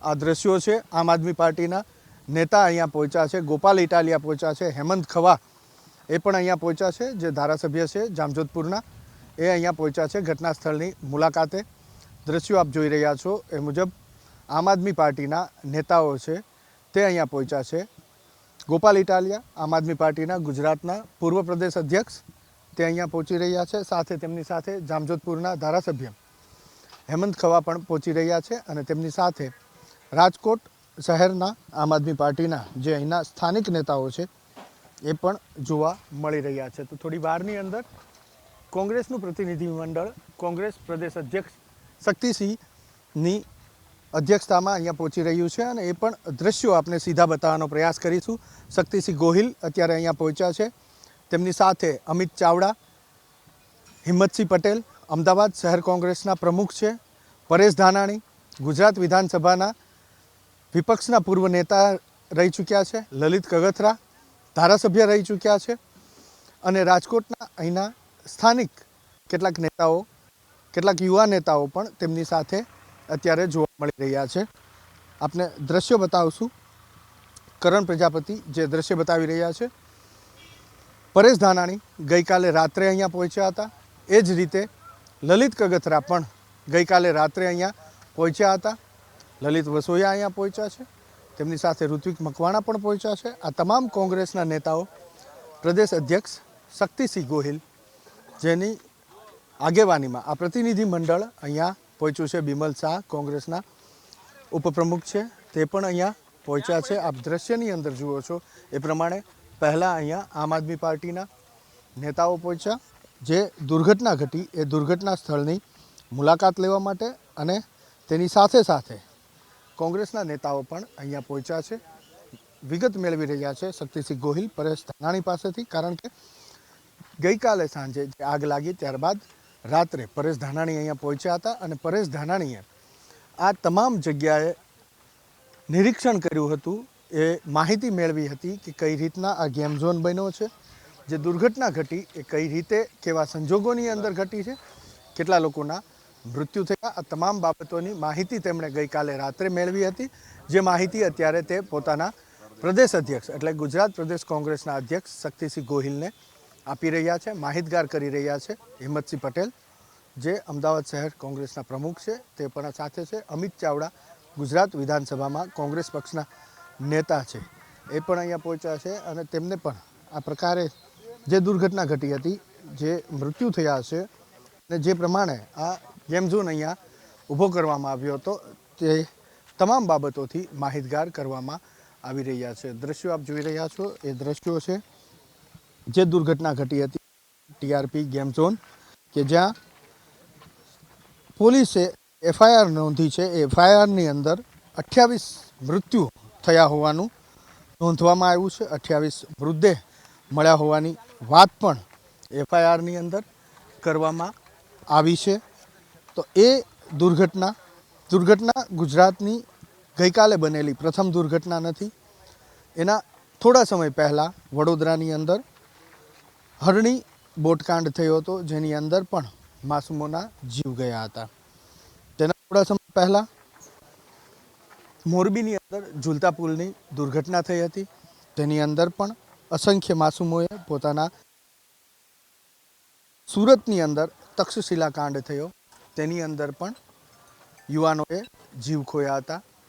આ દ્રશ્યો છે આમ આદમી પાર્ટીના નેતા અહીંયા પહોંચ્યા છે, ગોપાલ ઇટાલિયા પહોંચ્યા છે, હેમંત ખવા એ પણ અહીંયા પહોંચ્યા છે, જે ધારાસભ્ય છે જામજોધપુરના, એ અહીંયા પહોંચ્યા છે ઘટના સ્થળની મુલાકાતે। દ્રશ્યો આપ જોઈ રહ્યા છો એ મુજબ આમ આદમી પાર્ટીના નેતાઓ છે તે અહીંયા પહોંચ્યા છે। ગોપાલ ઇટાલિયા આમ આદમી પાર્ટીના ગુજરાતના પૂર્વ પ્રદેશ અધ્યક્ષ તે અહીંયા પહોંચી રહ્યા છે, સાથે તેમની સાથે જામજોધપુરના ધારાસભ્ય હેમંત ખવા પણ પહોંચી રહ્યા છે અને તેમની સાથે રાજકોટ શહેરના આમ આદમી પાર્ટીના જે અહીંના સ્થાનિક નેતાઓ છે એ પણ જોવા મળી રહ્યા છે। તો થોડી વારની અંદર કોંગ્રેસનું પ્રતિનિધિમંડળ કોંગ્રેસ પ્રદેશ અધ્યક્ષ શક્તિસિંહની અધ્યક્ષતામાં અહીંયા પહોંચી રહ્યું છે અને એ પણ દ્રશ્યો આપણે સીધા બતાવવાનો પ્રયાસ કરીશું। શક્તિસિંહ ગોહિલ અત્યારે અહીંયા પહોંચ્યા છે, તેમની સાથે અમિત ચાવડા, હિંમતસિંહ પટેલ અમદાવાદ શહેર કોંગ્રેસના પ્રમુખ છે, પરેશ ધાનાણી ગુજરાત વિધાનસભાના વિપક્ષના પૂર્વ નેતા રહી ચૂક્યા છે, લલિત કગથરા ધારાસભ્ય રહી ચૂક્યા છે અને રાજકોટના અહીંના સ્થાનિક કેટલાક નેતાઓ, કેટલાક યુવા નેતાઓ પણ તેમની સાથે અત્યારે જોવા મળી રહ્યા છે। આપને દ્રશ્યો બતાવશું। કરણ પ્રજાપતિ જે દ્રશ્ય બતાવી રહ્યા છે, પરેશ ધાનાણી ગઈકાલે રાત્રે અહીંયા પહોંચ્યા હતા, એ જ રીતે લલિત કગથરા પણ ગઈકાલે રાત્રે અહીંયા પહોંચ્યા હતા, લલિત વસોયા અહીંયા પહોંચ્યા છે, તેમની સાથે ઋત્વિક મકવાણા પણ પહોંચ્યા છે। આ તમામ કોંગ્રેસના નેતાઓ પ્રદેશ અધ્યક્ષ શક્તિસિંહ ગોહિલ જેની આગેવાનીમાં આ પ્રતિનિધિ મંડળ અહીંયા પહોંચ્યું છે, બિમલ શાહ કોંગ્રેસના ઉપપ્રમુખ છે તે પણ અહીંયા પહોંચ્યા છે। આપ દ્રશ્યની અંદર જુઓ છો એ પ્રમાણે પહેલાં અહીંયા આમ આદમી પાર્ટીના નેતાઓ પહોંચ્યા, જે દુર્ઘટના ઘટી એ દુર્ઘટના સ્થળની મુલાકાત લેવા માટે અને તેની સાથે સાથે કોંગ્રેસના નેતાઓ પણ અહીંયા પહોંચ્યા છે, વિગત મેળવી રહ્યા છે શક્તિસિંહ ગોહિલ પરેશ ધાનાણી પાસેથી। કારણ કે ગઈકાલે સાંજે જે આગ લાગી ત્યારબાદ રાત્રે પરેશ ધાનાણી અહીંયા પહોંચ્યા હતા અને પરેશ ધાનાણીએ આ તમામ જગ્યાએ નિરીક્ષણ કર્યું હતું, એ માહિતી મેળવી હતી કે કઈ રીતના આ ગેમ ઝોન બન્યો છે, જે દુર્ઘટના ઘટી એ કઈ રીતે કેવા સંજોગોની અંદર ઘટી છે, કેટલા લોકોના મૃત્યુ થયા, આ તમામ બાબતોની માહિતી તેમણે ગઈકાલે રાત્રે મેળવી હતી, જે માહિતી અત્યારે તે પોતાના પ્રદેશ અધ્યક્ષ એટલે ગુજરાત પ્રદેશ કોંગ્રેસના અધ્યક્ષ શક્તિસિંહ ગોહિલને આપી રહ્યા છે, માહિતગાર કરી રહ્યા છે। હિંમતસિંહ પટેલ જે અમદાવાદ શહેર કોંગ્રેસના પ્રમુખ છે તે પણ સાથે છે, અમિત ચાવડા ગુજરાત વિધાનસભામાં કોંગ્રેસ પક્ષના નેતા છે એ પણ અહીંયા પહોંચ્યા છે અને તેમને પણ આ પ્રકારે જે દુર્ઘટના ઘટી હતી, જે મૃત્યુ થયા છે અને જે પ્રમાણે આ ગેમ ઝોન અહીંયા ઊભો કરવામાં આવ્યો હતો તે તમામ બાબતોથી માહિતગાર કરવામાં આવી રહ્યા છે। દ્રશ્યો આપ જોઈ રહ્યા છો એ દ્રશ્યો છે જે દુર્ઘટના ઘટી હતી ટીઆરપી ગેમ ઝોન, કે જ્યાં પોલીસે એફઆઈઆર નોંધી છે। એ એફઆઈઆરની અંદર 28 મૃત્યુ થયા હોવાનું નોંધવામાં આવ્યું છે, 28 મૃતદેહ મળ્યા હોવાની વાત પણ એફઆઈઆરની અંદર કરવામાં આવી છે। તો એ દુર્ઘટના ગુજરાતની ગઈકાલે બનેલી પ્રથમ દુર્ઘટના નથી, એના થોડા સમય પહેલાં વડોદરાની અંદર હરણી બોટકાંડ થયો હતો, જેની અંદર પણ માસૂમોના જીવ ગયા હતા। તેના થોડા સમય પહેલાં મોરબીની અંદર ઝૂલતા પુલની દુર્ઘટના થઈ હતી, તેની અંદર પણ અસંખ્ય માસૂમોએ પોતાના, સુરતની અંદર તક્ષશિલા કાંડ થયો તેની અંદર પણ યુવાનોએ જીવ ખોયા હતા।